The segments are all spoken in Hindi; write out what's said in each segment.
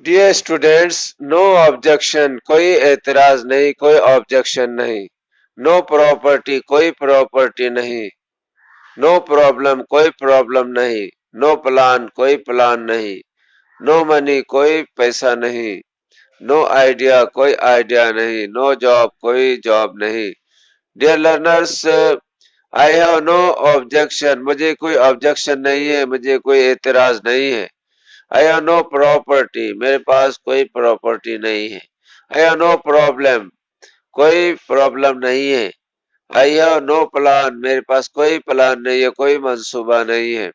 डियर स्टूडेंट्स, नो ऑब्जेक्शन, कोई एतराज नहीं, कोई ऑब्जेक्शन नहीं। नो प्रॉपर्टी, कोई प्रॉपर्टी नहीं। नो प्रॉब्लम, कोई प्रॉब्लम नहीं। नो प्लान, कोई प्लान नहीं। नो मनी, कोई पैसा नहीं। नो आइडिया, कोई आइडिया नहीं। नो जॉब, कोई जॉब नहीं। Dear learners, I have no objection, मुझे कोई ऑब्जेक्शन नहीं है, मुझे कोई एतराज नहीं है। आई हैव नो प्रॉपर्टी, मेरे पास कोई प्रॉपर्टी नहीं है। आई हैव नो प्रॉब्लम, कोई प्रॉब्लम नहीं है। आई हैव नो प्लान, मेरे पास कोई प्लान नहीं है, कोई मंसूबा नहीं है।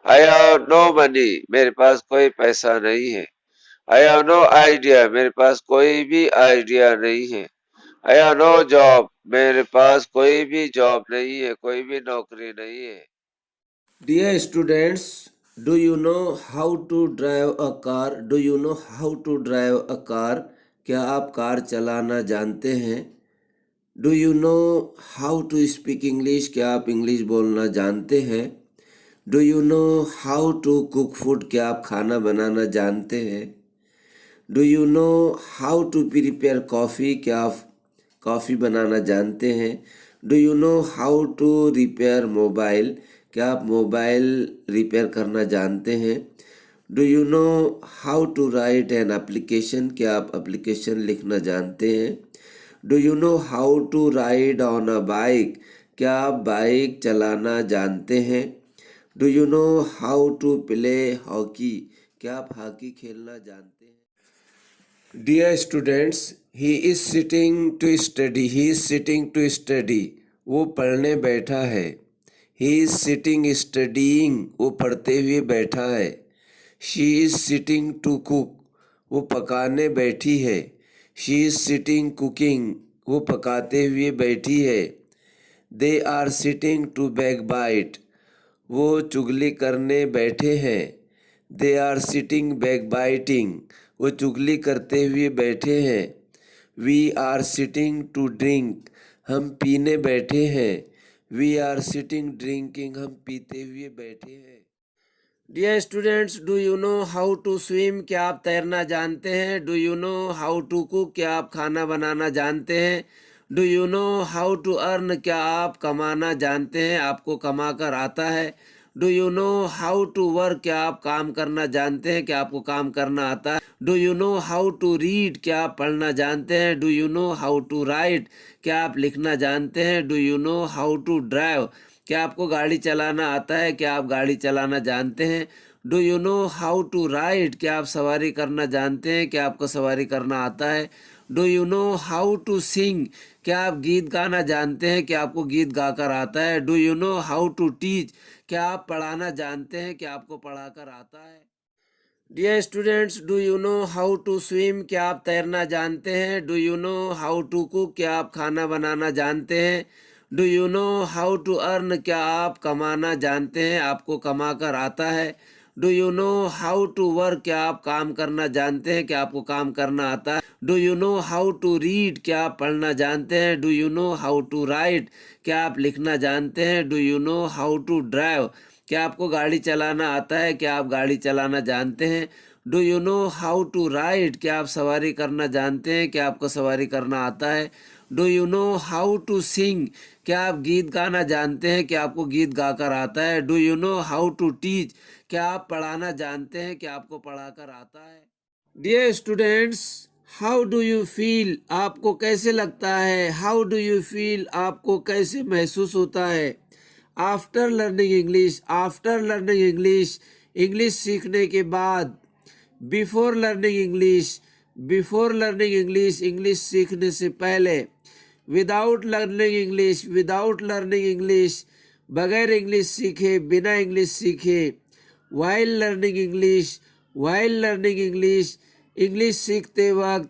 आई हैव नो मनी, मेरे पास कोई पैसा नहीं है। आई हैव नो आइडिया, मेरे पास कोई भी आइडिया नहीं है। आई हैव नो जॉब, मेरे पास कोई भी जॉब नहीं है, कोई भी नौकरी नहीं है। Dear students, do you know how to drive a car? Do you know how to drive a car? क्या आप कार चलाना जानते हैं? Do you know how to speak English? क्या आप इंग्लिश बोलना जानते हैं? Do you know how to cook food? क्या आप खाना बनाना जानते हैं? Do you know how to prepare coffee? क्या आप कॉफ़ी बनाना जानते हैं? Do you know how to repair mobile? क्या आप मोबाइल रिपेयर करना जानते हैं? Do you know how to write an application? क्या आप एप्लीकेशन लिखना जानते हैं? Do you know how to ride on a bike? क्या आप बाइक चलाना जानते हैं? Do you know how to play hockey? क्या आप हॉकी खेलना जानते हैं? Dear students, he is sitting to study. He is sitting to study. वो पढ़ने बैठा है. He is sitting studying. वो पढ़ते हुए बैठा है. She is sitting to cook. वो पकाने बैठी है. She is sitting cooking. वो पकाते हुए बैठी है. They are sitting to backbite. वो चुगली करने बैठे हैं. They are sitting backbiting. वो चुगली करते हुए बैठे हैं. We are sitting to drink. हम पीने बैठे हैं. We are sitting drinking. हम पीते हुए बैठे हैं. Dear students, do you know how to swim? क्या आप तैरना जानते हैं? Do you know how to cook? क्या आप खाना बनाना जानते हैं? Do you know how to earn? क्या आप कमाना जानते हैं? आपको कमा कर आता है? Do you know how to work? क्या आप काम करना जानते हैं? क्या आपको काम करना आता है? Do you know how to read? क्या आप पढ़ना जानते हैं? Do you know how to write? क्या आप लिखना जानते हैं? Do you know how to drive? क्या आपको गाड़ी चलाना आता है? क्या आप गाड़ी चलाना जानते हैं? Do you know how to ride? क्या आप सवारी करना जानते हैं? क्या आपको सवारी करना आता है? Do you know how to sing? क्या आप गीत गाना जानते हैं? क्या आपको गीत गाकर आता है? Do you know how to teach? क्या आप पढ़ाना जानते हैं? क्या आपको पढ़ाकर आता है? Dear students, do you know how to swim? क्या आप तैरना जानते हैं? Do you know how to cook? क्या आप खाना बनाना जानते हैं? Do you know how to earn? क्या आप कमाना जानते हैं? आपको कमा कर आता है? Do you know how to work? क्या आप काम करना जानते हैं? क्या आपको काम करना आता है? Do you know how to read? क्या आप पढ़ना जानते हैं? Do you know how to write? क्या आप लिखना जानते हैं? Do you know how to drive? क्या आपको गाड़ी चलाना आता है? क्या आप गाड़ी चलाना जानते हैं? Do you know how to ride? क्या आप सवारी करना जानते हैं? क्या आपको सवारी करना आता है? Do you know how to sing? क्या आप गीत गाना जानते हैं? क्या आपको गीत गाकर आता है? Do you know how to teach? क्या आप पढ़ाना जानते हैं? क्या आपको पढ़ाकर आता है? Dear students, how do you feel? आपको कैसे लगता है? How do you feel? आपको कैसे महसूस होता है? After learning English, after learning English, English सीखने के बाद. Before learning English, before learning English, English सीखने से पहले. Without learning English, without learning English, बगैर इंग्लिश सीखे, बिना इंग्लिश सीखे. While learning English, while learning English, English सीखते वक्त.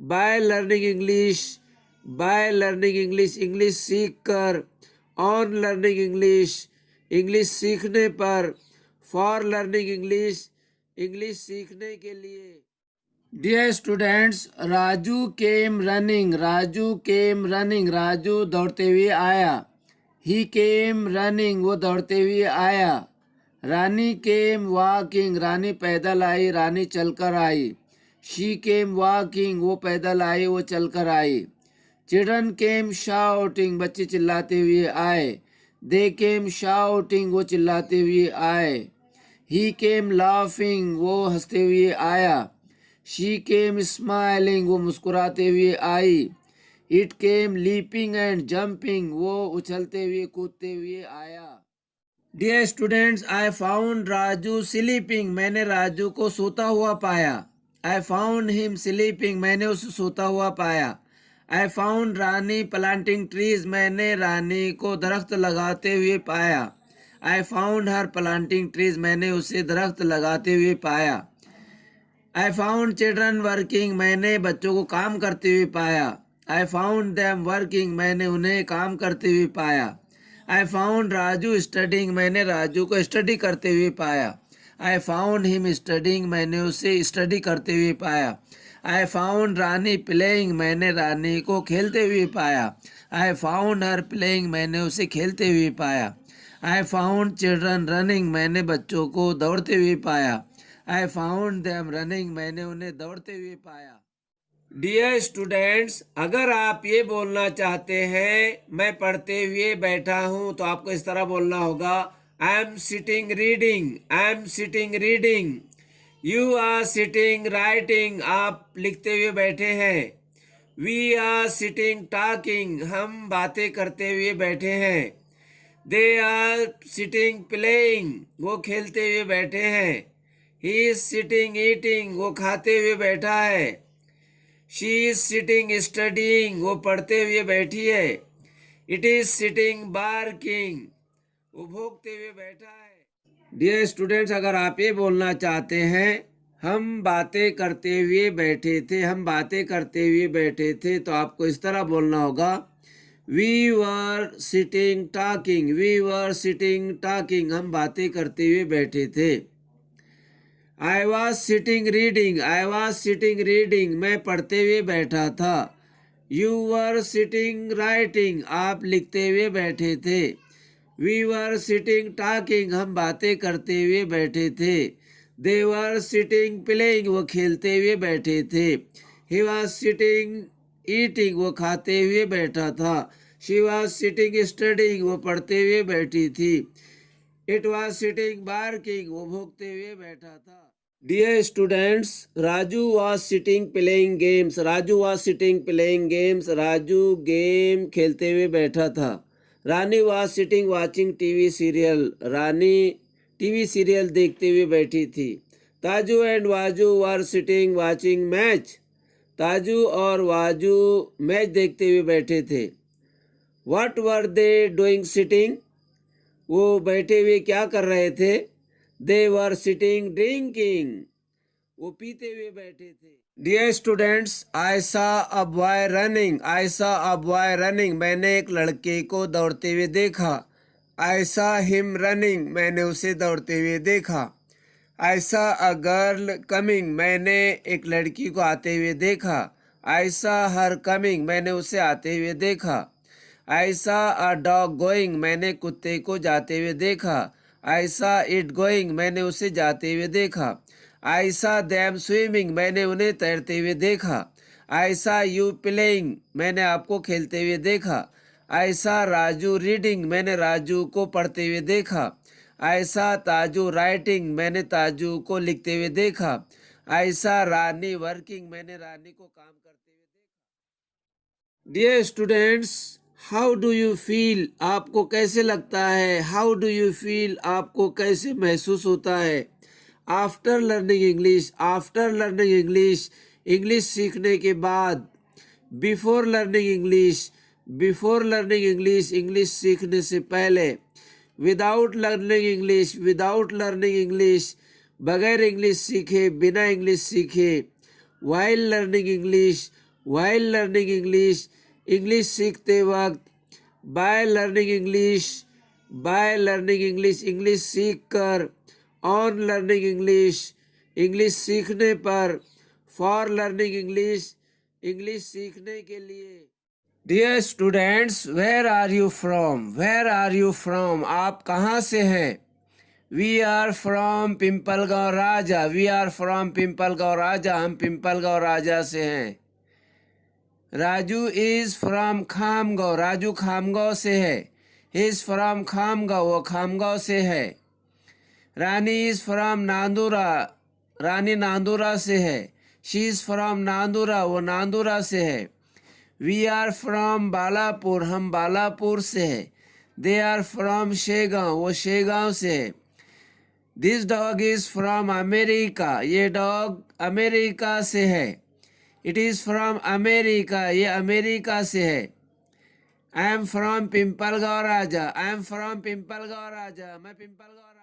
By learning English, by learning English, English सीख कर. ऑन लर्निंग इंग्लिश, इंग्लिश सीखने पर. फॉर लर्निंग इंग्लिश, इंग्लिश सीखने के लिए. Dear students, Raju came running, Raju came running, Raju दौड़ते हुए आया. ही केम रनिंग, वो दौड़ते हुए आया. रानी केम वॉकिंग, रानी पैदल आई, रानी चलकर आई। शी केम वॉकिंग, वो पैदल आई, वो चलकर आई। चिल्ड्रन केम शाउटिंग, बच्चे चिल्लाते हुए आए। दे केम शाउटिंग, वो चिल्लाते हुए आए। ही केम लाफिंग, वो हंसते हुए आया। शी केम स्माइलिंग, वो मुस्कुराते हुए आई। It came leaping and jumping, वो उछलते हुए कूदते हुए आया। Dear students, I found Raju sleeping, मैंने राजू को सोता हुआ पाया। आई फाउंड हिम स्लीपिंग, मैंने उसे सोता हुआ पाया। I found Rani planting trees, मैंने रानी को दरख्त लगाते हुए पाया। I found her planting trees, मैंने उसे दरख्त लगाते हुए पाया। आई फाउंड चिल्ड्रन वर्किंग, मैंने बच्चों को काम करते हुए पाया। आई फाउंड देम वर्किंग, मैंने उन्हें काम करते हुए पाया। आई फाउंड राजू स्टडिंग, मैंने राजू को स्टडी करते हुए पाया। आई फाउंड हिम स्टडिंग, मैंने उसे स्टडी करते हुए पाया। आई फाउंड रानी प्लेइंग, मैंने रानी को खेलते हुए पाया। आई फाउंड हर प्लेइंग, मैंने उसे खेलते हुए पाया। आई फाउंड चिल्ड्रन रनिंग, मैंने बच्चों को दौड़ते हुए पाया। आई फाउंड देम रनिंग, मैंने उन्हें दौड़ते हुए पाया। डियर स्टूडेंट्स, अगर आप ये बोलना चाहते हैं मैं पढ़ते हुए बैठा हूं, तो आपको इस तरह बोलना होगा, I am sitting reading, I am sitting reading. You are sitting writing, आप लिखते हुए बैठे हैं। वी आर सिटिंग टॉकिंग, हम बातें करते हुए बैठे हैं। दे आर सिटिंग प्लेइंग, वो खेलते हुए बैठे हैं। ही इज सिटिंग ईटिंग, वो खाते हुए बैठा है। शी इज सिटिंग स्टडीइंग, वो पढ़ते हुए बैठी है। इट इज सिटिंग बार्किंग, वो भौंकते हुए बैठा है। डियर स्टूडेंट्स, अगर आप ये बोलना चाहते हैं हम बातें करते हुए बैठे थे, हम बातें करते हुए बैठे थे, तो आपको इस तरह बोलना होगा, we were sitting talking, we were sitting talking, हम बातें करते हुए बैठे थे। I was sitting reading, I was sitting reading, मैं पढ़ते हुए बैठा था। यू वर सिटिंग राइटिंग, आप लिखते हुए बैठे थे। वी वर सिटिंग टॉकिंग, हम बातें करते हुए बैठे थे। दे वर सिटिंग प्लेइंग, वो खेलते हुए बैठे थे। ही वॉज सिटिंग ईटिंग, वो खाते हुए बैठा था। शी वॉज सिटिंग स्टडिंग, वो पढ़ते हुए बैठी थी। इट वॉज सिटिंग बार्किंग, वो भौंकते हुए बैठा था। Dear students, Raju was sitting playing games, Raju was sitting playing games, Raju game खेलते हुए बैठा था। Rani was sitting watching TV serial, Rani TV serial देखते हुए बैठी थी। Taju and Waju were sitting watching match, Taju और वाजू मैच देखते हुए बैठे थे। What were they doing sitting, वो बैठे हुए क्या कर रहे थे। दे वर सिटिंग ड्रिंकिंग, वो पीते हुए बैठे थे। Dear students, I saw a boy running, I saw a boy running, मैंने एक लड़के को दौड़ते हुए देखा। आई सॉ हिम रनिंग, मैंने उसे दौड़ते हुए देखा। आई सॉ अ गर्ल कमिंग, मैंने एक लड़की को आते हुए देखा। आई सॉ हर कमिंग, मैंने उसे आते हुए देखा। आई सॉ अ डॉग गोइंग, मैंने कुत्ते को जाते हुए देखा। आई सॉ इट गोइंग, मैंने उसे जाते हुए देखा। आई सॉ देम स्विमिंग, मैंने उन्हें तैरते हुए देखा। आई सॉ यू प्लेइंग, मैंने आपको खेलते हुए देखा। आई सॉ राजू रीडिंग, मैंने राजू को पढ़ते हुए देखा। आई सॉ ताजू राइटिंग, मैंने ताजू को लिखते हुए देखा। आई सॉ रानी वर्किंग, मैंने रानी को काम करते हुए देखा। Dear students, how do you feel, आपको कैसे लगता है। हाउ डू यू फील, आपको कैसे महसूस होता है। After learning English, after learning English, English सीखने के बाद। Before learning English, before learning English, English सीखने से पहले। Without learning English, without learning English, बगैर इंग्लिश सीखे, बिना इंग्लिश सीखे। While learning English, while learning English, English सीखते वक्त। By learning English, by learning English, English सीख कर। ऑन लर्निंग इंग्लिश, इंग्लिश सीखने पर। फॉर लर्निंग इंग्लिश, इंग्लिश सीखने के लिए। Dear students, where are you from, where are you from, आप कहाँ से हैं। We are from Pimpalgaon Raja, we are from Pimpalgaon Raja, हम पिंपलगांव राजा से हैं। राजू इज फ्रॉम खामगांव, राजू खामगांव से है। ही इज फ्रॉम खामगांव, वो खामगांव से है। रानी इज फ्रॉम नांदुरा, रानी नांदुरा से है। शी इज फ्रॉम नांदुरा, वो नांदुरा से है। वी आर फ्रॉम बालापुर, हम बालापुर से है। दे आर फ्रॉम शेगांव, वो शेगांव से है। This dog is from America, ये डॉग अमेरिका से है। इट इज़ फ्रॉम अमेरिका, ये अमेरिका से है। I am from Pimpalgaon Raja, I am from Pimpalgaon Raja, मैं पिंपलगांव